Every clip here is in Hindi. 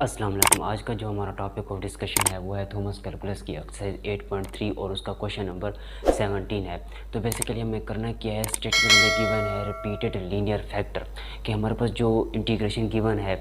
अस्सलाम वालेकुम। आज का जो हमारा टॉपिक ऑफ डिस्कशन है वो है थॉमस कैलकुलस की एक्सरसाइज 8.3 और उसका क्वेश्चन नंबर 17 है। तो बेसिकली हमें करना क्या है, स्टेटमेंट में गिवन है रिपीटेड लीनियर फैक्टर कि हमारे पास जो इंटीग्रेशन गिवन है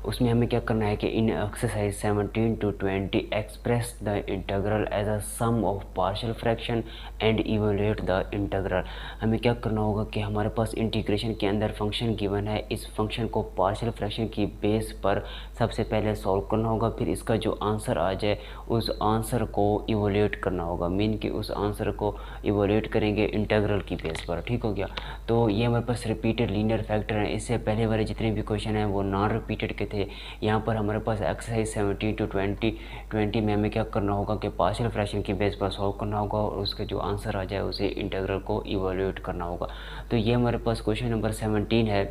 उसमें हमें क्या करना है कि इन exercise 17 to 20 express the integral as a sum of partial fraction and evaluate the integral. हमें क्या करना होगा कि हमारे पास इंटीग्रेशन के अंदर फंक्शन गिवन है, इस फंक्शन को पार्शियल फ्रैक्शन की बेस पर सबसे पहले सॉल्व करना होगा, फिर इसका जो आंसर आ जाए उस आंसर को इवैल्यूएट करना होगा। मीन कि उस आंसर को इवैल्यूएट करेंगे इंटीग्रल की बेस पर। ठीक हो गया। तो ये हमारे पास रिपीटेड लीनियर फैक्टर हैं। इससे पहले वाले जितने भी क्वेश्चन हैं वो नॉन रिपीटेड के थे। यहाँ पर हमारे पास एक्सरसाइज 17 to 20 में हमें क्या करना होगा कि पार्शियल फ्रैक्शन की बेस पर सॉल्व करना होगा और उसका जो आंसर आ जाए उसे इंटीग्रल को इवैल्यूएट करना होगा। तो ये हमारे पास क्वेश्चन नंबर 17 है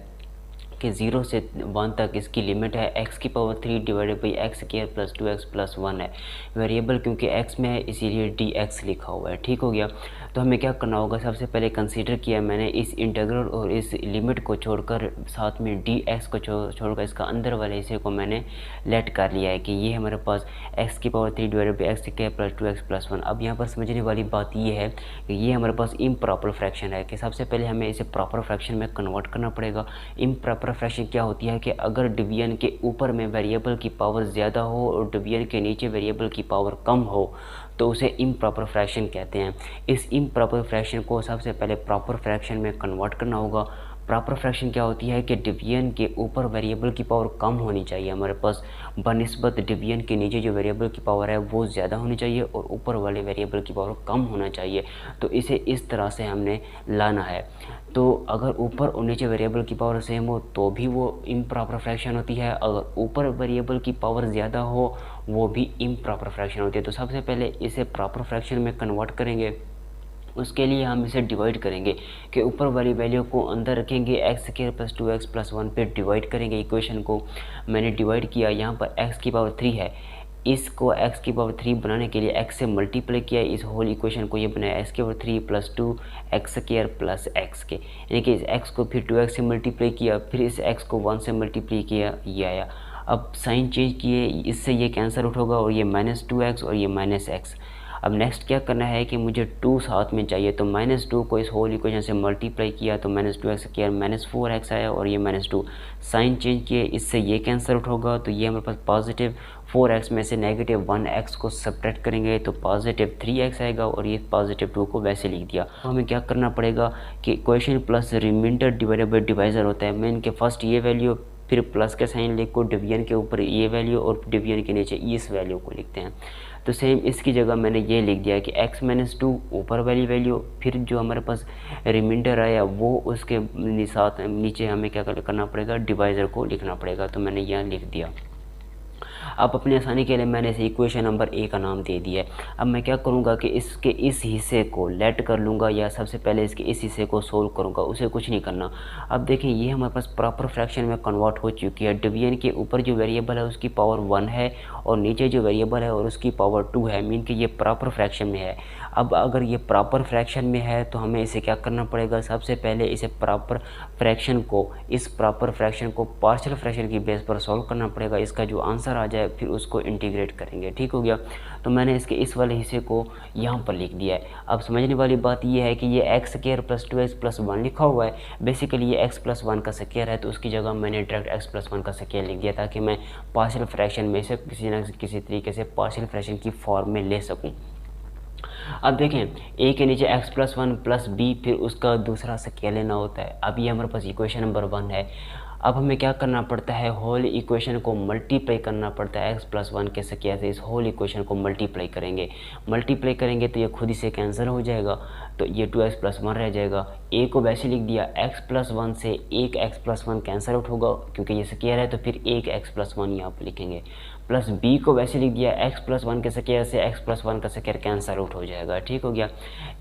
कि 0 से 1 तक इसकी लिमिट है x³ divided by x² plus 2x plus 1 है। वेरिएबल क्योंकि x में है इसीलिए dx लिखा हुआ है। ठीक हो गया। तो हमें क्या करना होगा, सबसे पहले कंसीडर किया मैंने इस इंटीग्रल और इस लिमिट को छोड़कर साथ में dx को छोड़कर इसका अंदर वाले हिस्से को मैंने लेट कर लिया है कि ये हमारे पास x³ divided by x² plus 2x plus 1। अब यहाँ पर समझने वाली बात ये है कि ये हमारे पास इम्प्रॉपर फ्रैक्शन है कि सबसे पहले हमें इसे प्रॉपर फ्रैक्शन में कन्वर्ट करना पड़ेगा। इम्प्रॉपर फ्रैक्शन क्या होती है कि अगर डिवीजन के ऊपर में वेरिएबल की पावर ज़्यादा हो और डिवीजन के नीचे वेरिएबल की पावर कम हो तो उसे इम्प्रॉपर फ्रैक्शन कहते हैं। इस इम्प्रॉपर फ्रैक्शन को सबसे पहले प्रॉपर फ्रैक्शन में कन्वर्ट करना होगा। प्रॉपर फ्रैक्शन क्या होती है कि डिवीजन के ऊपर वेरिएबल की पावर कम होनी चाहिए हमारे पास, बनिस्बत डिवीजन के नीचे जो वेरिएबल की पावर है वो ज़्यादा होनी चाहिए और ऊपर वाले वेरिएबल की पावर कम होना चाहिए। तो इसे इस तरह से हमने लाना है। तो अगर ऊपर और नीचे वेरिएबल की पावर सेम हो तो भी वो इम्प्रॉपर फ्रैक्शन होती है, अगर ऊपर वेरिएबल की पावर ज़्यादा हो वो भी इम्प्रॉपर फ्रैक्शन होती है। तो सबसे पहले इसे प्रॉपर फ्रैक्शन में कन्वर्ट करेंगे। उसके लिए हम इसे डिवाइड करेंगे कि ऊपर वाली वैल्यू को अंदर रखेंगे, x² प्लस 2x प्लस 1 पे डिवाइड करेंगे। इक्वेशन को मैंने डिवाइड किया, यहाँ पर x³ है, इसको x³ बनाने के लिए x से मल्टीप्लाई किया, इस होल इक्वेशन को ये बनाया x³ plus 2x² plus x के, यानी कि इस x को फिर 2x से मल्टीप्लाई किया, फिर इस x को 1 से मल्टीप्लाई किया, ये आया। अब साइन चेंज किए, इससे ये कैंसिल आउट होगा और ये -2x और ये -x। अब नेक्स्ट क्या करना है कि मुझे 2 साथ में चाहिए, तो -2 को इस होल इक्वेशन से मल्टीप्लाई किया तो -2x किया, -4x आया और ये -2। साइन चेंज किए, इससे ये कैंसिल आउट होगा तो ये हमारे पास पॉजिटिव 4x में से नेगेटिव 1x को सब्ट्रैक्ट करेंगे तो पॉजिटिव 3x आएगा और ये पॉजिटिव 2 को वैसे लिख दिया। तो हमें क्या करना पड़ेगा कि equation plus remainder divided by divisor होता है। मैं इनके फर्स्ट ये वैल्यू फिर प्लस के साइन लिखो, डिवीजन के ऊपर ये वैल्यू और डिवीजन के नीचे इस वैल्यू को लिखते हैं। तो सेम इसकी जगह मैंने ये लिख दिया कि x-2 ऊपर वाली वैल्यू, फिर जो हमारे पास रिमाइंडर आया वो उसके साथ नीचे हमें क्या करना पड़ेगा, डिवाइज़र को लिखना पड़ेगा। तो मैंने यहाँ लिख दिया। अब अपनी आसानी के लिए मैंने इसे इक्वेशन नंबर ए का नाम दे दिया है। अब मैं क्या करूँगा कि इसके इस हिस्से को लेट कर लूँगा या सबसे पहले इसके इस हिस्से को सोल्व करूँगा, उसे कुछ नहीं करना। अब देखिए ये हमारे पास प्रॉपर फ्रैक्शन में कन्वर्ट हो चुकी है। डिवीजन के ऊपर जो वेरिएबल है उसकी पावर 1 है और नीचे जो वेरिएबल है और उसकी पावर 2 है, मीन कि ये प्रॉपर फ्रैक्शन में है। अब अगर ये प्रॉपर फ्रैक्शन में है तो हमें इसे क्या करना पड़ेगा, सबसे पहले इसे प्रॉपर फ्रैक्शन को, इस प्रॉपर फ्रैक्शन को पार्शियल फ्रैक्शन की बेस पर सॉल्व करना पड़ेगा। इसका जो आंसर आ जाए फिर उसको इंटीग्रेट करेंगे। ठीक हो गया। तो मैंने इसके इस वाले हिस्से को यहाँ पर लिख दिया है। अब समझने वाली बात ये है कि ये x² प्लस 2x प्लस 1 लिखा हुआ है, बेसिकली ये x प्लस 1 का स्क्वायर है तो उसकी जगह मैंने डायरेक्ट x प्लस 1 का स्क्वायर लिख दिया ताकि मैं पार्शियल फ्रैक्शन में से किसी न किसी तरीके से पार्शियल फ्रैक्शन की फॉर्म में ले सकूँ। अब देखें a के नीचे x प्लस 1 प्लस b, फिर उसका दूसरा स्क्वायर लेना होता है। अब ये हमारे पास इक्वेशन नंबर 1 है। अब हमें क्या करना पड़ता है, होल इक्वेशन को मल्टीप्लाई करना पड़ता है। x प्लस 1 के स्क्वायर से इस होल इक्वेशन को मल्टीप्लाई करेंगे तो ये खुद ही से कैंसिल हो जाएगा, तो ये 2x प्लस 1 रह जाएगा। a को वैसे लिख दिया, x प्लस 1 से एक x प्लस 1 कैंसिल आउट होगा क्योंकि ये स्क्वायर है तो फिर एक x प्लस 1 यहाँ पर लिखेंगे, प्लस b को वैसे लिख दिया, x प्लस 1 के स्क्वायर से x प्लस 1 का स्क्वायर कैंसिल आउट हो जाएगा। ठीक हो गया।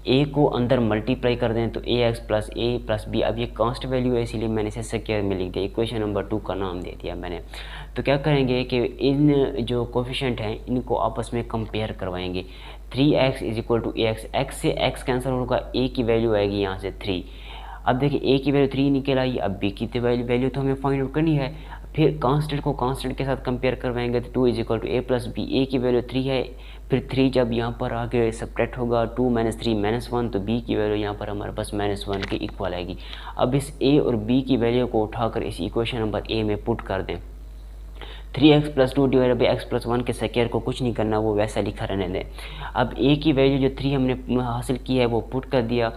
a को अंदर मल्टीप्लाई कर दें तो ax plus a plus b, अब ये कांस्ट वैल्यू है इसीलिए मैंने इसे स्क्वायर में लिख दिया, इक्वेशन नंबर 2 का नाम दे दिया मैंने। तो क्या करेंगे कि इन जो कोफिशिएंट हैं इनको आपस में कंपेयर करवाएंगे। 3x is equal to ax, x से x कैंसिल होगा, a की वैल्यू आएगी यहाँ से 3। अब देखिए a की वैल्यू 3 निकल आई, अब b की वैल्यू तो हमें फाइंड आउट करनी है। फिर कांस्टेंट को कांस्टेंट के साथ कंपेयर करवाएंगे तो 2 is equal to A plus B, A की वैल्यू 3 है, फिर 3 जब यहाँ पर आगे सब्ट्रैक्ट होगा 2 - 3 -1, तो बी की वैल्यू यहाँ पर हमारे पास -1 के इक्वल आएगी। अब इस ए और बी की वैल्यू को उठाकर इस इक्वेशन नंबर ए में पुट कर दें। 3x + 2 डिवाइडेड बाई x + 1 के स्क्वायर को कुछ नहीं करना, वो वैसा लिखा रहने दें। अब a की वैल्यू जो 3 हमने हासिल की है वो पुट कर दिया,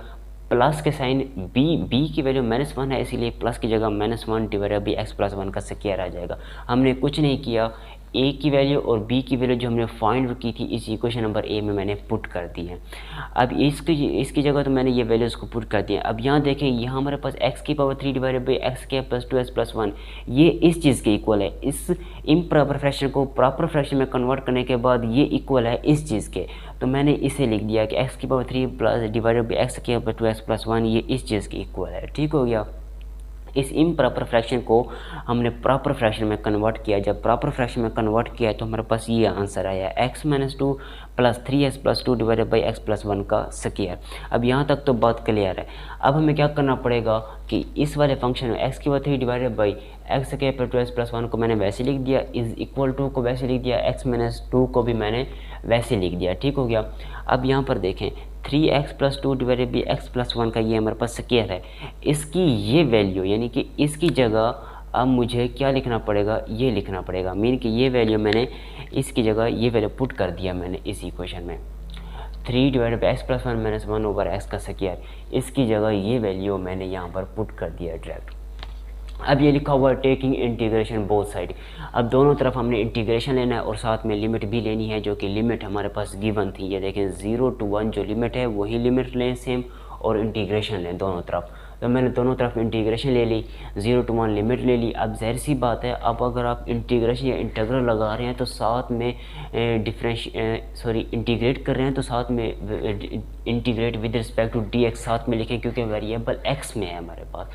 प्लस के साइन b की वैल्यू -1 है, इसीलिए प्लस की जगह -1 डिवाइडेड बाई x + 1 का स्क्वायर आ जाएगा। हमने कुछ नहीं किया, a की वैल्यू और b की वैल्यू जो हमने फाइंड की थी इस इक्वेशन नंबर a में मैंने पुट कर दी है। अब इसकी जगह तो मैंने ये वैल्यूज़ को पुट कर दिया। अब यहाँ देखें, यहाँ हमारे पास x³ divided by x² + 2x + 1 ये इस चीज़ के इक्वल है। इस इम्प्रॉपर फ्रैक्शन को प्रॉपर फ्रैक्शन में कन्वर्ट करने के बाद ये इक्वल है इस चीज़ के, तो मैंने इसे लिख दिया कि x³ divided by x² + 2x + 1 ये इस चीज़ के इक्वल है। ठीक हो गया। इस इम्प्रॉपर फ्रैक्शन को हमने प्रॉपर फ्रैक्शन में कन्वर्ट किया। जब प्रॉपर फ्रैक्शन में कन्वर्ट किया तो हमारे पास ये आंसर आया x - 2 + 3x + 2 divided by x + 1 का स्क्वायर। अब यहाँ तक तो बात क्लियर है। अब हमें क्या करना पड़ेगा कि इस वाले फंक्शन में x³ divided by x² + 2x + 1 को मैंने वैसे लिख दिया, इज इक्वल टू को वैसे लिख दिया, x - 2 को भी मैंने वैसे लिख दिया। ठीक हो गया। अब यहाँ पर देखें 3x + 2 डिवाइडेड बाई x + 1 का ये हमारे पास स्क्वायर है। इसकी ये वैल्यू यानी कि इसकी जगह अब मुझे क्या लिखना पड़ेगा, ये लिखना पड़ेगा। मीन कि ये वैल्यू मैंने इसकी जगह ये वैल्यू पुट कर दिया मैंने इस इक्वेशन में, 3 डिवाइडेड बाई x + 1 - 1/x का स्क्वायर, इसकी जगह ये वैल्यू मैंने यहाँ पर पुट कर दिया डायरेक्ट। अब ये लिखा हुआ है टेकिंग इंटीग्रेशन बोथ साइड। अब दोनों तरफ हमने इंटीग्रेशन लेना है और साथ में लिमिट भी लेनी है, जो कि लिमिट हमारे पास गिवन थी। ये देखें 0 to 1 जो लिमिट है वही लिमिट लें सेम, और इंटीग्रेशन लें दोनों तरफ। तो मैंने दोनों तरफ इंटीग्रेशन ले ली, 0 to 1 लिमिट ले ली। अब ज़ाहिर सी बात है, अब अगर आप इंटीग्रेशन या इंटीग्रल लगा रहे हैं तो साथ में इंटीग्रेट कर रहे हैं तो साथ में integrate with respect to dx साथ में लिखें, क्योंकि वेरिएबल x में है हमारे पास।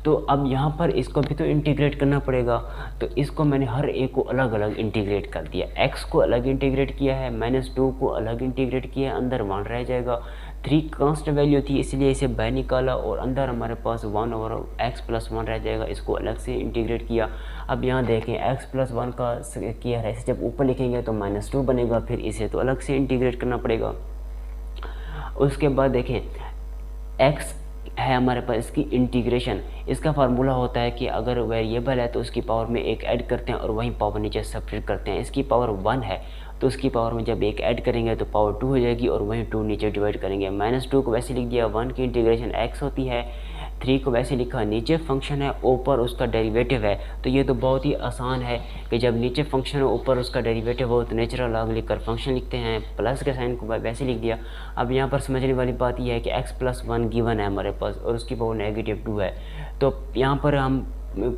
तो अब यहाँ पर इसको भी तो इंटीग्रेट करना पड़ेगा, तो इसको मैंने हर एक को अलग अलग इंटीग्रेट कर दिया। x को अलग इंटीग्रेट किया है, -2 को अलग इंटीग्रेट किया है, अंदर 1 रह जाएगा। 3 कांस्टेंट वैल्यू थी इसलिए इसे बाहर निकाला और अंदर हमारे पास 1/x + 1 रह जाएगा, इसको अलग से इंटीग्रेट किया। अब यहाँ देखें x + 1 का किया है, इसे जब ऊपर लिखेंगे तो -2 बनेगा, फिर इसे तो अलग से इंटीग्रेट करना पड़ेगा। उसके बाद देखें x है हमारे पास, इसकी इंटीग्रेशन, इसका फार्मूला होता है कि अगर वेरिएबल है तो उसकी पावर में एक ऐड करते हैं और वहीं पावर नीचे सब्ट्रैक्ट करते हैं। इसकी पावर 1 है तो उसकी पावर में जब एक ऐड करेंगे तो पावर 2 हो जाएगी और वहीं 2 नीचे डिवाइड करेंगे। -2 को वैसे लिख दिया, 1 की इंटीग्रेशन x होती है, 3 को वैसे लिखा, नीचे फंक्शन है ऊपर उसका डेरिवेटिव है। तो ये तो बहुत ही आसान है कि जब नीचे फंक्शन है ऊपर उसका डेरिवेटिव हो तो नेचुरल लॉग लिखकर फंक्शन लिखते हैं, प्लस के साइन को वैसे लिख दिया। अब यहाँ पर समझने वाली बात यह है कि x + 1 गिवन है हमारे पास और उसकी पावर -2 है, तो यहाँ पर हम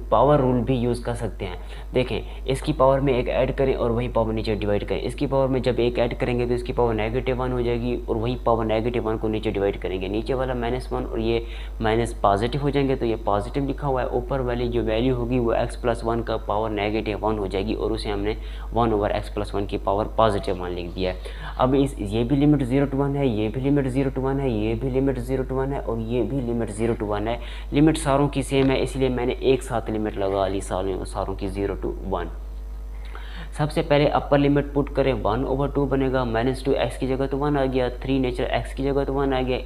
पावर रूल भी यूज़ कर सकते हैं। देखें इसकी पावर में एक ऐड करें और वही पावर नीचे डिवाइड करें। इसकी पावर में जब एक ऐड करेंगे तो इसकी पावर -1 हो जाएगी और वही पावर -1 को नीचे डिवाइड करेंगे। नीचे वाला -1 और ये माइनस पॉजिटिव हो जाएंगे, तो ये पॉजिटिव लिखा हुआ है। ऊपर वाली जो वैल्यू होगी वो x + 1 का पावर -1 हो जाएगी और उसे हमने 1/x + 1 की पावर +1 लिख दिया है। अब ये भी लिमिट 0 to 1 है, ये भी लिमिट 0 to 1 है, ये भी लिमिट 0 to 1 है और ये भी लिमिट 0 to 1 है। लिमिट सारों की सेम है इसलिए मैंने एक साथ लिमिट लगा ली सारों की 0 to 1। सबसे पहले अपर लिमिट पुट करें, 1/2 बनेगा, -2x की जगह तो 1 आ गया, 3 नेचर x की जगह तो 1 आ गया,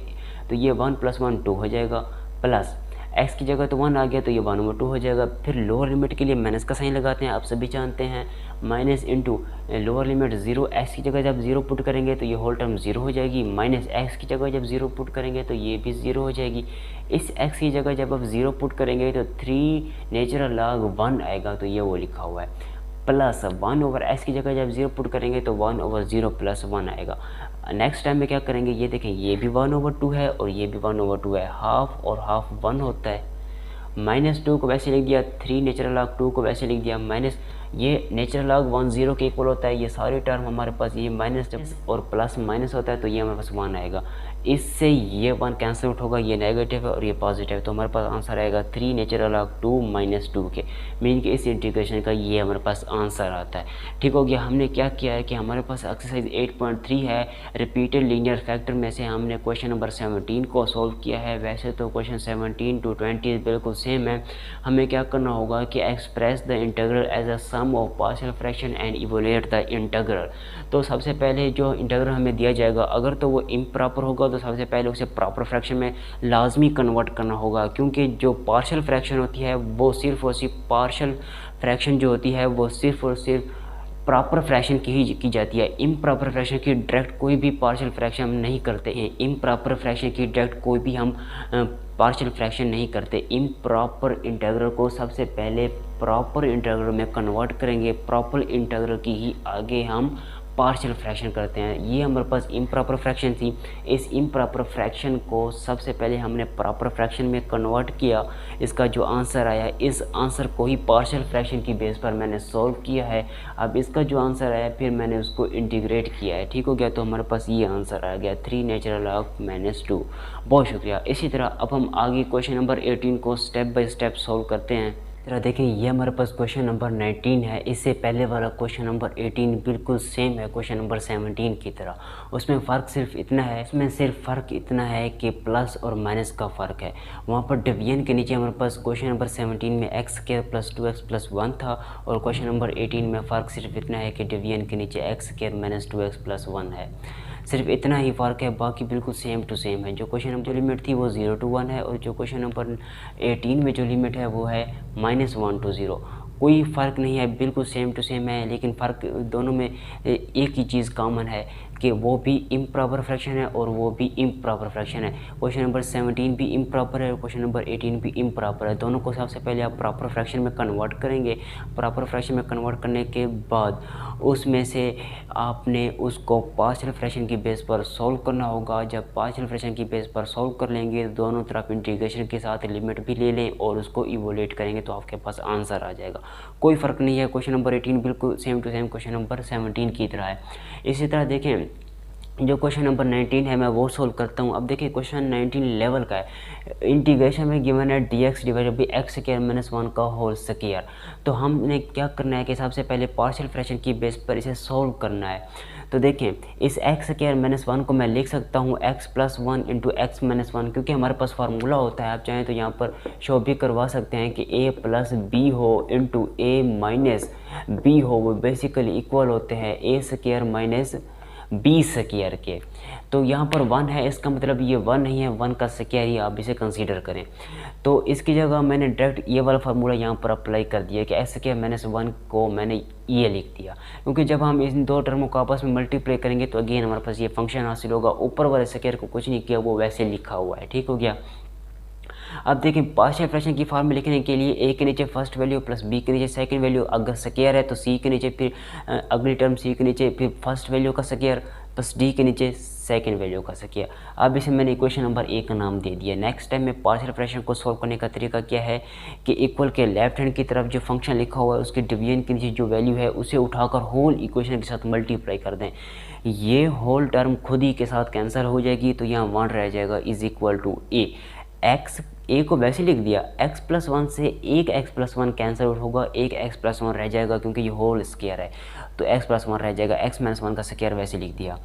तो ये 1 + 1 2 हो जाएगा, प्लस x की जगह तो 1 आ गया तो ये 1/2 हो जाएगा। फिर लोअर लिमिट के लिए माइनस का साइन लगाते हैं, आप सभी जानते हैं, minus into lower limit 0, x की जगह जब 0 पुट करेंगे तो ये होल टर्म 0 हो जाएगी, माइनस x की जगह जब 0 पुट करेंगे तो ये भी 0 हो जाएगी। इस x की जगह जब आप 0 पुट करेंगे तो 3 नेचुरल लॉग 1 आएगा, तो ये वो लिखा हुआ है, प्लस 1/x की जगह जब 0 पुट करेंगे तो 1/0 + 1 आएगा। नेक्स्ट टाइम में क्या करेंगे, ये देखें ये भी 1/2 है और ये भी 1/2 है, हाफ और हाफ 1 होता है। -2 को वैसे लिख दिया, 3 नेचुरल लॉग 2 को वैसे लिख दिया, माइनस ये नेचुरल लॉग 1 0 के इक्वल होता है। ये सारे टर्म हमारे पास ये माइनस और प्लस माइनस होता है तो ये हमारे पास 1 आएगा। इससे ये 1 कैंसिल आउट होगा, ये नेगेटिव है और ये पॉजिटिव है, तो हमारे पास आंसर आएगा 3 नेचुरल लॉग 2 - 2 के, मीन कि इस इंटीग्रेशन का ये हमारे पास आंसर आता है। ठीक हो गया। हमने क्या किया है कि हमारे पास एक्सरसाइज 8.3 है, रिपीटेड लीनियर फैक्टर में से हमने क्वेश्चन नंबर 17 को सॉल्व किया है। वैसे तो क्वेश्चन 17 to 20 बिल्कुल सेम है। हमें क्या करना होगा कि express the integral as a sum of partial fraction and evaluate the integral. तो सबसे पहले जो इंटीग्रल हमें दिया जाएगा, अगर तो वो इम्प्रॉपर होगा तो सबसे पहले उसे प्रॉपर फ्रैक्शन में लाजमी कन्वर्ट करना होगा, क्योंकि जो पार्शियल फ्रैक्शन होती है वो सिर्फ और सिर्फ पार्शियल फ्रैक्शन जो होती है वो सिर्फ और सिर्फ प्रॉपर फ्रैक्शन की ही की जाती है। इम्प्रॉपर फ्रैक्शन की डायरेक्ट कोई भी पार्शियल फ्रैक्शन हम नहीं करते हैं। इम्प्रॉपर फ्रैक्शन की डायरेक्ट कोई भी हम पार्शियल फ्रैक्शन नहीं करते। इम्प्रॉपर इंटीग्रल को सबसे पहले प्रॉपर इंटीग्रल में कन्वर्ट करेंगे, प्रॉपर इंटीग्रल की ही आगे हम पार्शियल फ्रैक्शन करते हैं। ये हमारे पास इम्प्रॉपर फ्रैक्शन थी। इस इम्प्रॉपर फ्रैक्शन को सबसे पहले हमने प्रॉपर फ्रैक्शन में कन्वर्ट किया। इसका जो आंसर आया, इस आंसर को ही पार्शियल फ्रैक्शन की बेस पर मैंने सॉल्व किया है। अब इसका जो आंसर आया फिर मैंने उसको इंटीग्रेट किया है। ठीक हो गया। तो हमारे पास ये आंसर आ गया 3 नेचुरल लॉग -2। बहुत शुक्रिया। इसी तरह अब हम आगे क्वेश्चन नंबर 18 को स्टेप बाय स्टेप सॉल्व करते हैं। जरा देखें, ये हमारे पास क्वेश्चन नंबर 19 है। इससे पहले वाला क्वेश्चन नंबर 18 बिल्कुल सेम है क्वेश्चन नंबर 17 की तरह। उसमें फ़र्क सिर्फ इतना है, इसमें सिर्फ फ़र्क इतना है कि प्लस और माइनस का फ़र्क है। वहाँ पर डिवीजन के नीचे हमारे पास क्वेश्चन नंबर 17 में x² + 2x + 1 था, और क्वेश्चन नंबर 18 में फ़र्क सिर्फ इतना है कि डिवीजन के नीचे x² - 2x + 1 है। सिर्फ इतना ही फ़र्क है, बाकी बिल्कुल सेम टू सेम है। जो क्वेश्चन नंबर लिमिट थी वो 0 to 1 है, और जो क्वेश्चन नंबर 18 में जो लिमिट है वो है -1 to 0। कोई फ़र्क नहीं है, बिल्कुल सेम टू सेम है। लेकिन फ़र्क दोनों में एक ही चीज़ कॉमन है कि वो भी इम्प्रॉपर फ्रैक्शन है और वो भी इम्प्रॉपर फ्रैक्शन है। क्वेश्चन नंबर 17 भी इम्प्रॉपर है और क्वेश्चन नंबर 18 भी इम्प्रॉपर है। दोनों को सबसे पहले आप प्रॉपर फ्रैक्शन में कन्वर्ट करेंगे। प्रॉपर फ्रैक्शन में कन्वर्ट करने के बाद उसमें से आपने उसको पार्शियल फ्रैक्शन की बेस पर सॉल्व करना होगा। जब पार्शियल फ्रैक्शन की बेस पर सॉल्व कर लेंगे, दोनों तरफ इंटीग्रेशन के साथ लिमिट भी ले लें और उसको इवोल्यूट करेंगे तो आपके पास आंसर आ जाएगा। कोई फ़र्क नहीं है। क्वेश्चन नंबर 18 बिल्कुल same to same question number 17 की तरह है। इसी तरह देखें, जो क्वेश्चन नंबर 19 है मैं वो सोल्व करता हूँ। अब देखिए क्वेश्चन 19 लेवल का है। इंटीग्रेशन में गिवन है dx डिवाइडेड बाई x² - 1 का होल स्क्वायर। तो हमने क्या करना है कि सबसे पहले पार्शियल फ्रैक्शन की बेस पर इसे सॉल्व करना है। तो देखें, इस x² - 1 को मैं लिख सकता हूँ x + 1 × x - 1, क्योंकि हमारे पास फार्मूला होता है। आप चाहें तो यहाँ पर शो भी करवा सकते हैं कि a + b हो इंटू a - b हो, वो बेसिकली इक्वल होते हैं a² - b स्क्वायर के। तो यहाँ पर 1 है, इसका मतलब ये 1 नहीं है, 1 का स्क्वायर ही आप इसे कंसीडर करें। तो इसकी जगह मैंने डायरेक्ट ये वाला फार्मूला यहाँ पर अप्लाई कर दिया कि x² - 1 को मैंने ये लिख दिया, क्योंकि जब हम इन दो टर्मों को आपस में मल्टीप्लाई करेंगे तो अगेन हमारे पास ये फंक्शन हासिल होगा। ऊपर वाले स्क्वायर को कुछ नहीं किया, वो वैसे लिखा हुआ है। ठीक हो गया। अब देखिए, पार्शियल फ्रैक्शन की फॉर्म में लिखने के लिए a के नीचे फर्स्ट वैल्यू प्लस b के नीचे सेकंड वैल्यू, अगर स्क्वायर है तो c के नीचे फिर अगली टर्म c के नीचे फिर फर्स्ट वैल्यू का स्क्वायर प्लस d के नीचे सेकंड वैल्यू का स्क्वायर। अब इसे मैंने इक्वेशन नंबर 1 का नाम दे दिया। नेक्स्ट टाइम में पार्शियल फ्रैक्शन को सॉल्व करने का तरीका क्या है कि इक्वल के लेफ्ट हैंड की तरफ जो फंक्शन लिखा हुआ है उसके डिवीजन के नीचे जो वैल्यू है उसे उठाकर होल इक्वेशन के साथ मल्टीप्लाई कर दें। ये होल टर्म खुद ही के साथ कैंसिल हो जाएगी, तो यहाँ 1 रह जाएगा is equal to a। a को वैसे लिख दिया, x + 1 से एक x + 1 कैंसिल आउट होगा, एक x + 1 रह जाएगा क्योंकि ये होल स्क्वायर है, तो x + 1 रह जाएगा। x - 1 का स्क्वायर वैसे लिख दिया।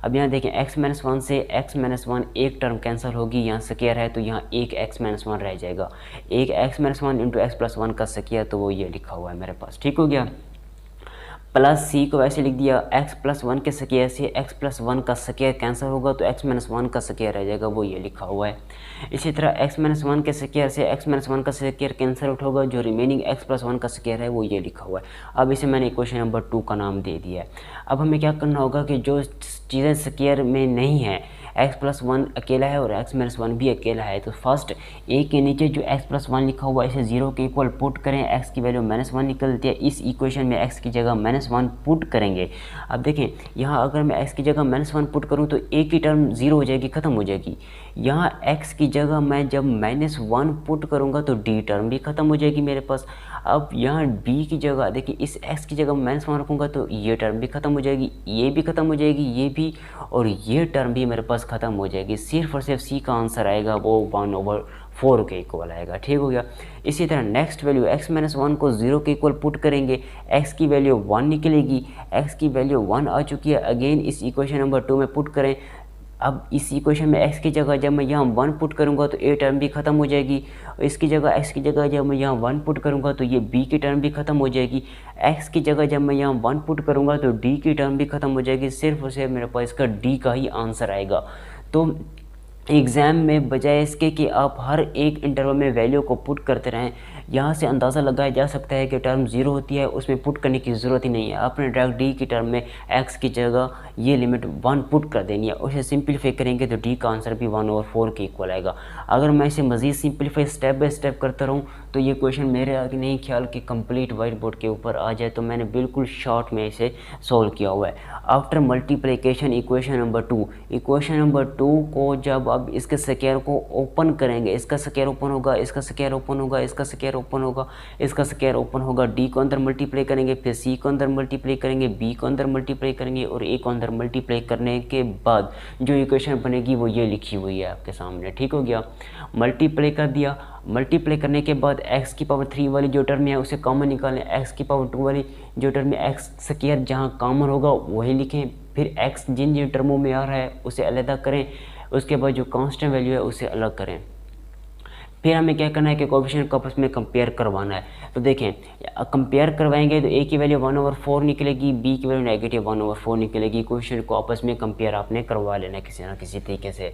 अब यहाँ देखें, x - 1 से x - 1 एक टर्म कैंसिल होगी, यहाँ स्क्वायर है तो यहाँ एक x - 1 रह जाएगा। एक x - 1 × x + 1 का स्क्वायर, तो वो ये लिखा हुआ है मेरे पास। ठीक हो गया। प्लस c को वैसे लिख दिया, x + 1 के स्क्वायर से x + 1 का स्क्वायर कैंसिल होगा तो x - 1 का स्क्वायर रह जाएगा, वो ये लिखा हुआ है। इसी तरह x - 1 के स्क्वायर से x - 1 का स्क्वायर कैंसिल आउट होगा, जो रिमेनिंग x + 1 का स्क्वायर है वो ये लिखा हुआ है। अब इसे मैंने इक्वेशन नंबर 2 का नाम दे दिया है। अब हमें क्या करना होगा कि जो चीज़ें स्क्वायर में नहीं है, x + 1 अकेला है और x - 1 भी अकेला है, तो फर्स्ट a के नीचे जो x + 1 लिखा हुआ है इसे 0 के इक्वल पुट करें, x की वैल्यू -1 निकलती है। इस इक्वेशन में x की जगह -1 पुट करेंगे। अब देखें, यहाँ अगर मैं x की जगह -1 पुट करूँ तो a की टर्म 0 हो जाएगी, ख़त्म हो जाएगी। यहाँ x की जगह मैं जब -1 पुट करूँगा तो d टर्म भी ख़त्म हो जाएगी मेरे पास। अब यहाँ b की जगह देखिए, इस x की जगह -1 रखूँगा तो ये टर्म भी ख़त्म हो जाएगी, ये भी ख़त्म हो जाएगी, ये भी, और ये टर्म भी मेरे पास पास ख़त्म हो जाएगी, सिर्फ और सिर्फ सी का आंसर आएगा वो 1/4 के इक्वल आएगा। ठीक हो गया। इसी तरह नेक्स्ट वैल्यू x-1 को 0 के इक्वल पुट करेंगे, x की वैल्यू 1 निकलेगी, x की वैल्यू 1 आ चुकी है। अगेन इस इक्वेशन नंबर 2 में पुट करें। अब इस इक्वेशन में x की जगह जब मैं यहाँ 1 पुट करूँगा तो a टर्म भी ख़त्म हो जाएगी, इसकी जगह x की जगह जब मैं यहाँ 1 पुट करूँगा तो ये b की टर्म भी ख़त्म हो जाएगी, x की जगह जब मैं यहाँ 1 पुट करूँगा तो d की टर्म भी ख़त्म हो जाएगी, सिर्फ और सिर्फ मेरे पास इसका d का ही आंसर आएगा। तो एग्ज़ाम में बजाय इसके कि आप हर एक इंटरवल में वैल्यू को पुट करते रहें, यहाँ से अंदाज़ा लगाया जा सकता है कि टर्म 0 होती है, उसमें पुट करने की ज़रूरत ही नहीं है। आपने डायरेक्ट डी की टर्म में x की जगह ये लिमिट 1 पुट कर देनी है, उसे सिंपलीफाई करेंगे तो डी का आंसर भी 1/4 के इक्वल आएगा। अगर मैं इसे मज़ीद सिंपलीफाई स्टेप बाय स्टेप करता रहूँ तो ये क्वेश्चन मेरे आगे नहीं ख्याल कि कंप्लीट वाइट बोर्ड के ऊपर आ जाए, तो मैंने बिल्कुल शॉर्ट में इसे सॉल्व किया हुआ है। After multiplication equation number 2, equation number 2 को जब आप इसके स्क्वायर को ओपन करेंगे, इसका स्क्वायर ओपन होगा, इसका स्क्वायर ओपन होगा, इसका स्क्वायर ओपन होगा, इसका स्क्वायर ओपन होगा, डी को अंदर मल्टीप्लाई करेंगे, फिर सी को अंदर मल्टीप्लाई करेंगे, बी को अंदर मल्टीप्लाई करेंगे और ए को अंदर मल्टीप्लाई करने के बाद जो इक्वेशन बनेगी वो ये लिखी हुई है आपके सामने। ठीक हो गया। मल्टीप्लाई कर दिया, मल्टीप्लाई करने के बाद x की पावर 3 वाली जो टर्म है उसे कॉमन निकालें, x की पावर 2 वाली जो टर्म है x स्क्वायर जहाँ कॉमन होगा वही लिखें, फिर x जिन जिन टर्मों में आ रहा है उसे अलग करें, उसके बाद जो कांस्टेंट वैल्यू है उसे अलग करें। फिर हमें क्या करना है कि कोएफिशिएंट को आपस में कंपेयर करवाना है। तो देखें कंपेयर करवाएंगे तो a की वैल्यू 1/4 निकलेगी, b की वैल्यू नेगेटिव 1/4 निकलेगी। कोएफिशिएंट को आपस में कंपेयर आपने करवा लेना है किसी ना किसी तरीके से।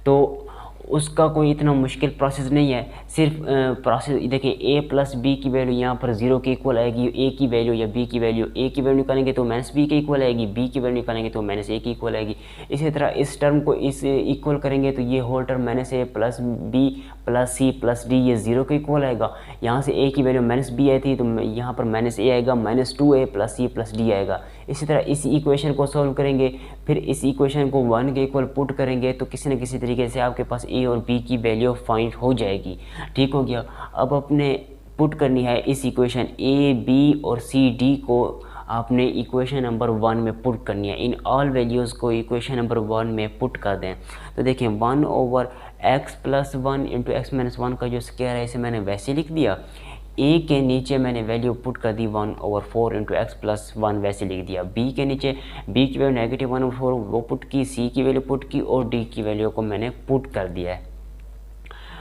तो उसका कोई इतना मुश्किल प्रोसेस नहीं है, सिर्फ प्रोसेस देखें a प्लस बी की वैल्यू यहाँ पर 0 के इक्वल आएगी, a की वैल्यू या b की वैल्यू, a की वैल्यू निकालेंगे तो -b के इक्वल आएगी, b की वैल्यू निकालेंगे तो -a के इक्वल आएगी। इसी तरह इस टर्म को इस इक्वल करेंगे तो ये whole term -a plus b plus c plus d ये 0 के इक्वल आएगा। यहाँ से a की वैल्यू -b आई थी तो यहाँ पर -a आएगा, -2a plus c plus d आएगा। इसी तरह इस इक्वेशन को सॉल्व करेंगे, फिर इस इक्वेशन को 1 के इक्वल पुट करेंगे तो किसी न किसी तरीके से आपके पास a और b की वैल्यू फाइंड हो जाएगी। ठीक हो गया। अब अपने पुट करनी है इस इक्वेशन a b और c d को आपने इक्वेशन नंबर 1 में पुट करनी है। इन ऑल वैल्यूज़ को इक्वेशन नंबर 1 में पुट कर दें। तो देखें 1/x प्लस 1 इंटू x-1 का जो स्क्वायर है इसे मैंने वैसे लिख दिया, a के नीचे मैंने वैल्यू पुट कर दी 1/4 इंटू x प्लस 1 वैसे लिख दिया। b के नीचे b की वैल्यू नेगेटिव 1/4 वो पुट की, c की वैल्यू पुट की और d की वैल्यू को मैंने पुट कर दिया है।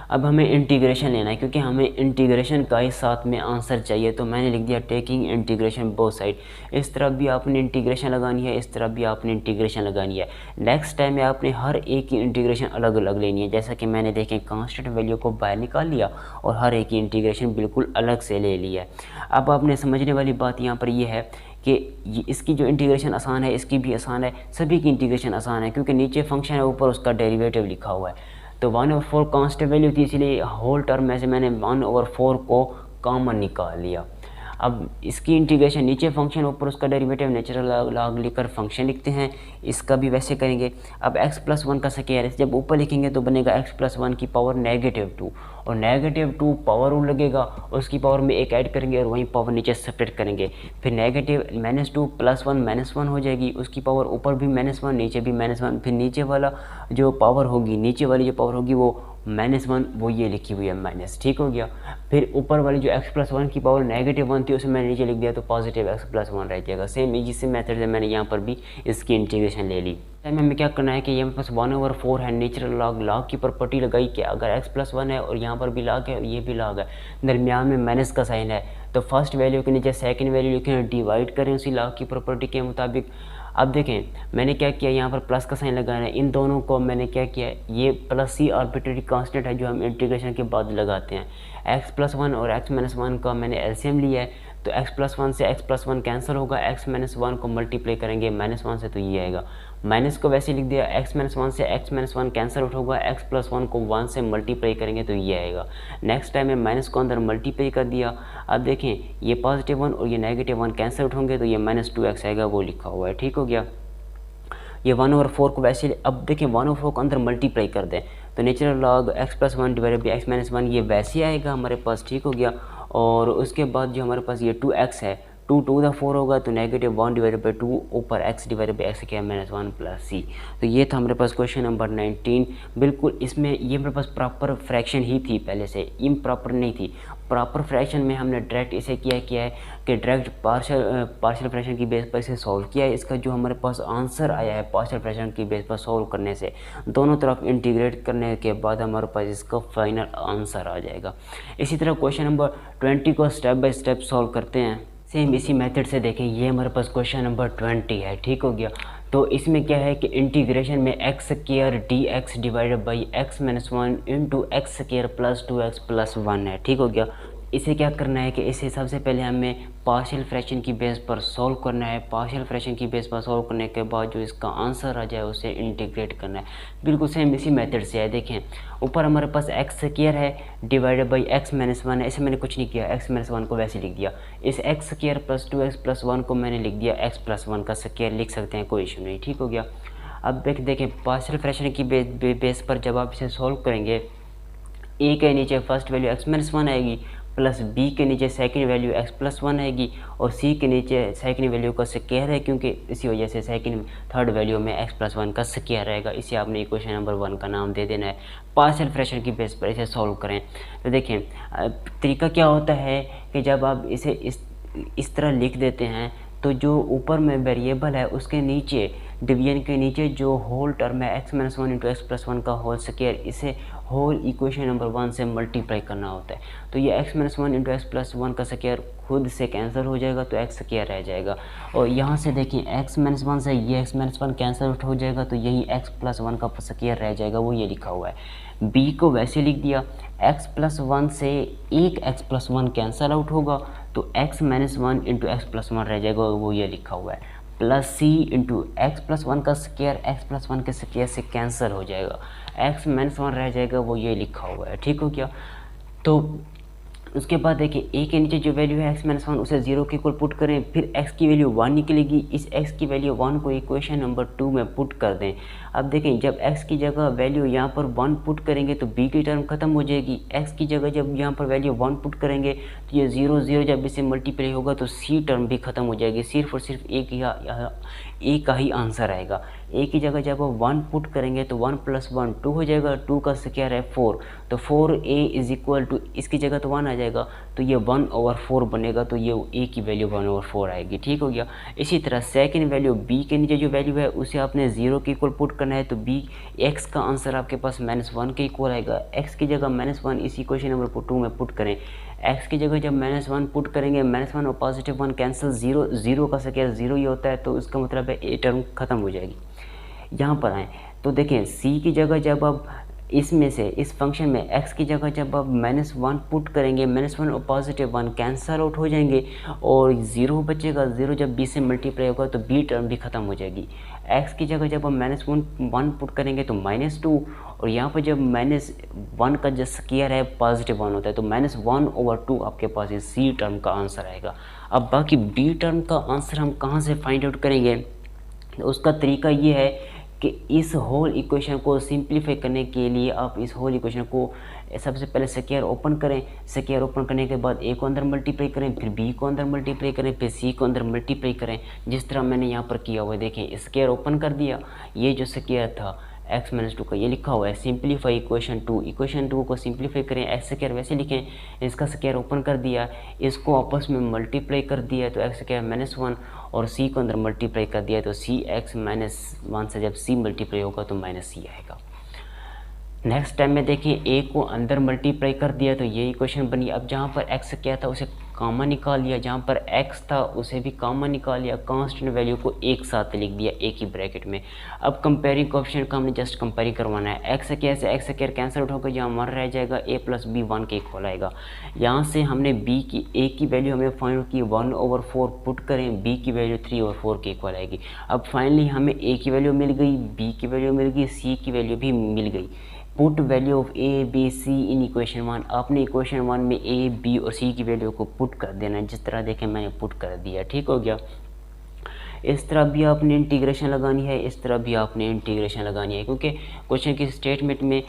अब हमें इंटीग्रेशन लेना है क्योंकि हमें इंटीग्रेशन का ही साथ में आंसर चाहिए, तो मैंने लिख दिया टेकिंग इंटीग्रेशन बोथ साइड। इस तरफ भी आपने इंटीग्रेशन लगानी है, इस तरफ भी आपने इंटीग्रेशन लगानी है। नेक्स्ट टाइम में आपने हर एक की इंटीग्रेशन अलग अलग लेनी है, जैसा कि मैंने देखें कांस्टेंट वैल्यू को बाहर निकाल लिया और हर एक की इंटीग्रेशन बिल्कुल अलग से ले ली है। अब आपने समझने वाली बात यहाँ पर यह है कि इसकी जो इंटीग्रेशन आसान है इसकी भी आसान है, सभी की इंटीग्रेशन आसान है क्योंकि नीचे फंक्शन है ऊपर उसका डेरिवेटिव लिखा हुआ है। तो 1/4 कांस्टेंट वैल्यू थी इसलिए होल टर्म में से मैंने 1/4 को कॉमन निकाल लिया। अब इसकी इंटीग्रेशन नीचे फंक्शन ऊपर उसका डेरिवेटिव नेचुरल लॉग लिखकर फंक्शन लिखते हैं, इसका भी वैसे करेंगे। अब x प्लस 1 का स्क्वायर जब ऊपर लिखेंगे तो बनेगा x प्लस 1 की पावर -2 और -2 पावर रूल लगेगा, उसकी पावर में एक ऐड करेंगे और वहीं पावर नीचे सेपरेट करेंगे। फिर नेगेटिव -2 प्लस 1 -1 हो जाएगी, उसकी पावर ऊपर भी -1 नीचे भी -1, फिर नीचे वाला जो पावर होगी नीचे वाली जो पावर होगी वो -1 वो ये लिखी हुई है माइनस। ठीक हो गया। फिर ऊपर वाली जो x प्लस 1 की पावर -1 थी उसे मैंने नीचे लिख दिया तो पॉजिटिव x प्लस 1 रह जाएगा। सेम इसी मेथड से मैंने यहाँ पर भी इसकी इंटीग्रेशन ले ली। टाइम हमें क्या करना है कि यहाँ पास 1/4 है, नेचुरल लॉग की प्रॉपर्टी लगाई कि अगर x प्लस 1 है और यहाँ पर भी लॉग है और ये भी लॉग है, दरमियान में माइनस का साइन है, तो फर्स्ट वैल्यू के नीचे सेकंड वैल्यू लिखें, डिवाइड करें उसी लॉग की प्रॉपर्टी के मुताबिक। अब देखें मैंने क्या किया, यहाँ पर प्लस का साइन लगाना है, इन दोनों को मैंने क्या किया, ये प्लस सी आर्बिट्रेरी कांस्टेंट है जो हम इंटीग्रेशन के बाद लगाते हैं। x प्लस 1 और x-1 का मैंने एलसीएम लिया है तो x प्लस 1 से x प्लस 1 कैंसिल होगा, x-1 को मल्टीप्लाई करेंगे -1 से तो ये आएगा, माइनस को वैसे लिख दिया, x-1 से x-1 कैंसिल आउट होगा, x प्लस 1 को 1 से मल्टीप्लाई करेंगे तो ये आएगा। नेक्स्ट टाइम में माइनस को अंदर मल्टीप्लाई कर दिया। अब देखें ये +1 और ये -1 कैंसिल आउट होंगे तो ये -2x आएगा, वो लिखा हुआ है। ठीक हो गया। ये 1/4 को वैसे, अब देखें 1/4 को अंदर मल्टीप्लाई कर दें तो natural log x plus 1 divided by x-1 ये वैसे आएगा हमारे पास। ठीक हो गया। और उसके बाद जो हमारे पास ये 2x है 2 टू द 4 होगा तो -1/2 ऊपर x divided by x -1 plus c। तो ये था हमारे पास क्वेश्चन नंबर 19। बिल्कुल इसमें ये मेरे पास प्रॉपर फ्रैक्शन ही थी, पहले से इम्प्रॉपर नहीं थी। प्रॉपर फ्रैक्शन में हमने डायरेक्ट इसे किया है कि डायरेक्ट पार्शियल फ्रैक्शन की बेस पर इसे सॉल्व किया है। इसका जो हमारे पास आंसर आया है पार्शियल फ्रैक्शन की बेस पर सॉल्व करने से, दोनों तरफ इंटीग्रेट करने के बाद हमारे पास इसका फाइनल आंसर आ जाएगा। इसी तरह क्वेश्चन नंबर 20 को स्टेप बाय स्टेप सॉल्व करते हैं। सेम इसी मेथड से देखें, ये हमारे पास क्वेश्चन नंबर 20 है, ठीक हो गया। तो इसमें क्या है कि इंटीग्रेशन में x square D x divided by x-1 into x square plus 2x plus 1 है, ठीक हो गया। इसे क्या करना है कि इसे सबसे पहले हमें पार्शियल फ्रैक्शन की बेस पर सॉल्व करना है। पार्शियल फ्रैक्शन की बेस पर सॉल्व करने के बाद जो इसका आंसर आ जाए उसे इंटीग्रेट करना है। बिल्कुल सेम इसी मेथड से है। देखें ऊपर हमारे पास एक्स स्क्वायर है डिवाइडेड बाई x-1 है, इसे मैंने कुछ नहीं किया, x-1 को वैसे लिख दिया। इस x square plus 2x plus 1 को मैंने लिख दिया x प्लस 1 का स्क्वायर, लिख सकते हैं, कोई इशू नहीं, ठीक हो गया। अब देखें पार्शियल फ्रैक्शन की बेस पर जब आप इसे सॉल्व करेंगे, ए के नीचे फर्स्ट वैल्यू x-1 आएगी प्लस बी के नीचे सेकंड वैल्यू x प्लस 1 आएगी और सी के नीचे सेकंड वैल्यू का स्क्वायर है, क्योंकि इसी वजह से थर्ड वैल्यू में x प्लस 1 का स्क्वायर रहेगा। इसे आपने इक्वेशन नंबर 1 का नाम दे देना है। पार्शियल फ्रैक्शन की बेस पर इसे सॉल्व करें। तो देखें तरीका क्या होता है कि जब आप इसे इस तरह लिख देते हैं तो जो ऊपर में वेरिएबल है उसके नीचे डिवीजन के नीचे जो होल टर्म है x-1 इंटू एक्स प्लस 1 का होल स्क्वायर, इसे होल इक्वेशन नंबर 1 से मल्टीप्लाई करना होता है। तो ये x-1 इंटू एक्स प्लस 1 का स्क्वायर खुद से कैंसिल हो जाएगा तो x स्क्वायर रह जाएगा। और यहाँ से देखिए x-1 से ये x-1 कैंसिल आउट हो जाएगा तो यही x प्लस 1 का स्क्वायर रह जाएगा, वो ये लिखा हुआ है। b को वैसे लिख दिया, x प्लस 1 से एक x प्लस 1 कैंसिल आउट होगा तो x-1 इंटू एक्स प्लस 1 रह जाएगा, वो ये लिखा हुआ है। Plus c into x plus 1 का स्क्वायर एक्स प्लस 1 के स्क्वायर से कैंसिल हो जाएगा, x-1 रह जाएगा, वो ये लिखा हुआ है, ठीक हो गया। तो उसके बाद देखिए a के नीचे जो वैल्यू है x-1 उसे 0 के इक्वल पुट करें, फिर x की वैल्यू 1 निकलेगी। इस x की वैल्यू 1 को इक्वेशन नंबर 2 में पुट कर दें। अब देखें जब x की जगह वैल्यू यहाँ पर 1 पुट करेंगे तो b की टर्म खत्म हो जाएगी। x की जगह जब यहाँ पर वैल्यू 1 पुट करेंगे तो ये 0 जब इसे मल्टीप्लाई होगा तो c टर्म भी खत्म हो जाएगी। सिर्फ और सिर्फ a का ही आंसर आएगा। a की जगह जब 1 पुट करेंगे तो 1 प्लस 1 2 हो जाएगा, 2 का स्क्वायर है 4, तो 4a इज इक्वल टू, इसकी जगह तो 1 आ जाएगा तो ये 1/4 बनेगा, तो ये a की वैल्यू 1/4 आएगी, ठीक हो गया। इसी तरह सेकंड वैल्यू b के नीचे जो वैल्यू है उसे आपने 0 के इक्वल पुट करना है तो b x का आंसर आपके पास -1 के इक्वल आएगा। x की जगह -1 इस इक्वेशन नंबर 2 में पुट करें। x की जगह जब -1 पुट करेंगे, -1 और पॉजिटिव 1 कैंसिल, 0 का स्क्वायर 0 ही होता है, तो इसका मतलब है a टर्म खत्म हो जाएगी। यहाँ पर आए तो देखें c की जगह जब आप इसमें से इस फंक्शन में x की जगह जब आप -1 पुट करेंगे, -1 और पॉजिटिव 1 कैंसल आउट हो जाएंगे और 0 बचेगा। 0 जब b से मल्टीप्लाई होगा तो b टर्म भी खत्म हो जाएगी। x की जगह जब हम -1 पुट करेंगे तो -2, और यहाँ पर जब -1 का जो स्क्वायर है पॉजिटिव 1 होता है तो -1/2 आपके पास इस c टर्म का आंसर आएगा। अब बाकी b टर्म का आंसर हम कहाँ से फाइंड आउट करेंगे, तो उसका तरीका ये है कि इस होल इक्वेशन को सिंप्लीफाई करने के लिए आप इस होल इक्वेशन को सबसे पहले स्क्वायर ओपन करें। स्क्वायर ओपन करने के बाद a को अंदर मल्टीप्लाई करें, फिर b को अंदर मल्टीप्लाई करें, फिर c को अंदर मल्टीप्लाई करें, जिस तरह मैंने यहाँ पर किया हुआ है। देखें स्क्वायर ओपन कर दिया, ये जो स्क्वायर था x-2 का ये लिखा हुआ है, सिंप्लीफाई इक्वेशन 2 को सिंप्लीफाई करें, एक्स स्क्वायर वैसे लिखें, इसका स्क्वायर ओपन कर दिया, इसको आपस में मल्टीप्लाई कर दिया तो एक्स स्क्वायर -1 और c को अंदर मल्टीप्लाई कर दिया तो cx-1 से जब c मल्टीप्लाई होगा तो -c आएगा। नेक्स्ट टाइम में देखें a को अंदर मल्टीप्लाई कर दिया तो ये इक्वेशन बनी। अब जहाँ पर x क्या था उसे कॉमन निकाल लिया, जहाँ पर x था उसे भी कॉमन निकाल लिया, कांस्टेंट वैल्यू को एक साथ लिख दिया एक ही ब्रैकेट में। अब कंपेयरिंग कोएफिशिएंट का हमने जस्ट कंपेयरिंग करवाना है। x स्क्वायर से x स्क्वायर कैंसिल आउट होकर यहाँ 1 रह जाएगा, a प्लस b 1 के इक्वल आएगा। यहाँ से हमने a की वैल्यू हमें फाइंड की 1/4 पुट करें, b की वैल्यू 3/4 के इक्वल आएगी। अब फाइनली हमें a की वैल्यू मिल गई, b की वैल्यू मिल गई, c की वैल्यू भी मिल गई। Put value of a b c in equation 1, आपने इक्वेशन 1 में a b और c की वैल्यू को पुट कर देना है, जिस तरह देखें मैंने पुट कर दिया, ठीक हो गया। इस तरह भी आपने इंटीग्रेशन लगानी है, इस तरह भी आपने इंटीग्रेशन लगानी है, क्योंकि क्वेश्चन की स्टेटमेंट में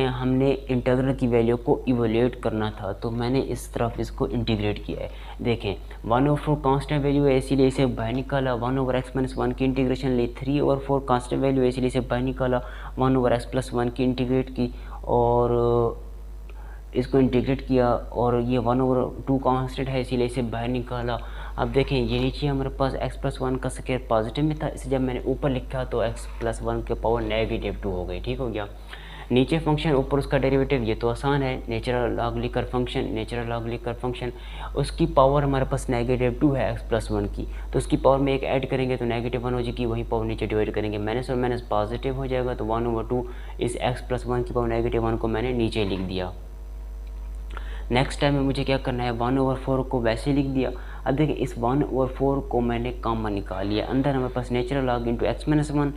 हमने इंटीग्रल की वैल्यू को इवोल्यूट करना था, तो मैंने इस तरफ इसको इंटीग्रेट किया है। देखें 1/4 कांस्टेंट वैल्यू है, इसीलिए इसे बाहर निकाला। 1/x-1 की इंटीग्रेशन ली। 3/4 कांस्टेंट वैल्यू है, इसीलिए इसे बाहर निकाला। 1/x+1 की इंटीग्रेट की और इसको इंटीग्रेट किया, और ये 1/2 कांस्टेंट है, इसीलिए इसे बाहर निकाला। अब देखें ये नीचे हमारे पास x+1 का स्क्वायर पॉजिटिव में था, इसे जब मैंने ऊपर लिखा तो x+1 के पावर -2 हो गई। ठीक हो गया। नीचे फंक्शन, ऊपर उसका डेरिवेटिव, ये तो आसान है, नेचुरल लॉग लिखकर फंक्शन, उसकी पावर हमारे पास -2 है x+1 की, तो उसकी पावर में एक ऐड करेंगे तो -1 हो जाएगी, वही पावर नीचे डिवाइड करेंगे, माइनस और माइनस पॉजिटिव हो जाएगा, तो 1/2 इस x+1 की पावर -1 को मैंने नीचे लिख दिया। नेक्स्ट टाइम में मुझे क्या करना है, 1/4 को वैसे लिख दिया। अब देखिए इस 1/4 को मैंने कॉमन निकाल लिया, अंदर हमारे पास नेचुरल लॉग इंटू x-1,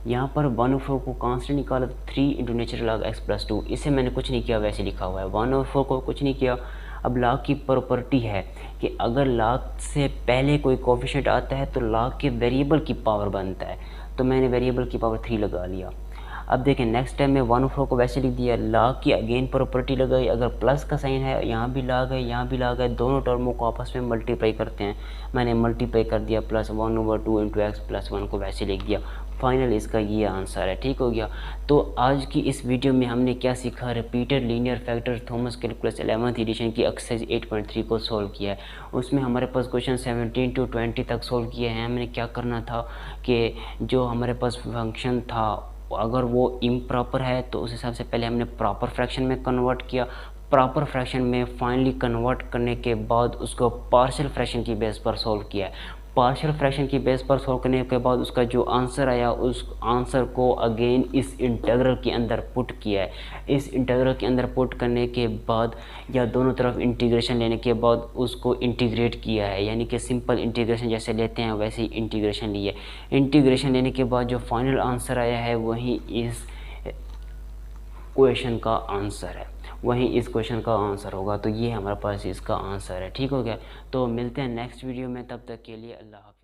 यहाँ पर 1/4 को कांस्टेंट निकाला तो 3 इंटू नेचुरल लॉग x+2, इसे मैंने कुछ नहीं किया, वैसे लिखा हुआ है। 1/4 को कुछ नहीं किया। अब लॉग की प्रॉपर्टी है कि अगर लॉग से पहले कोई कोफिशिएंट आता है तो लॉग के वेरिएबल की पावर बनता है, तो मैंने वेरिएबल की पावर 3 लगा लिया। अब देखें नेक्स्ट टाइम में 1/4 को वैसे लिख दिया, लॉग की अगेन प्रॉपर्टी लगाई, अगर प्लस का साइन है यहाँ भी लॉग है, यहाँ भी लॉग है, दोनों टर्मों को आपस में मल्टीप्लाई करते हैं, मैंने मल्टीप्लाई कर दिया, प्लस 1/2 इंटू x+1 को वैसे लिख दिया। फाइनल इसका ये आंसर है। ठीक हो गया। तो आज की इस वीडियो में हमने क्या सीखा, repeated linear factor Thomas calculus 11th edition की एक्सरसाइज 8.3 को सॉल्व किया है। उसमें हमारे पास क्वेश्चन 17 to 20 तक सॉल्व किए हैं। हमने क्या करना था कि जो हमारे पास फंक्शन था अगर वो इम्प्रॉपर है तो उस हिसाब से पहले हमने प्रॉपर फ्रैक्शन में कन्वर्ट किया, प्रॉपर फ्रैक्शन में फाइनली कन्वर्ट करने के बाद उसको पार्शियल फ्रैक्शन की बेस पर सॉल्व किया है। पार्शियल फ्रैक्शन की बेस पर सॉल्व करने के बाद उसका जो आंसर आया उस आंसर को अगेन इस इंटीग्रल के अंदर पुट किया है। इस इंटीग्रल के अंदर पुट करने के बाद या दोनों तरफ इंटीग्रेशन लेने के बाद उसको इंटीग्रेट किया है, यानी कि सिंपल इंटीग्रेशन जैसे लेते हैं वैसे ही इंटीग्रेशन लिए। इंटीग्रेशन लेने के बाद जो फाइनल आंसर आया है वही इस क्वेश्चन का आंसर है, वही इस क्वेश्चन का आंसर होगा। तो ये हमारे पास इसका आंसर है। ठीक हो गया। तो मिलते हैं नेक्स्ट वीडियो में, तब तक के लिए अल्लाह हाफ़िज़।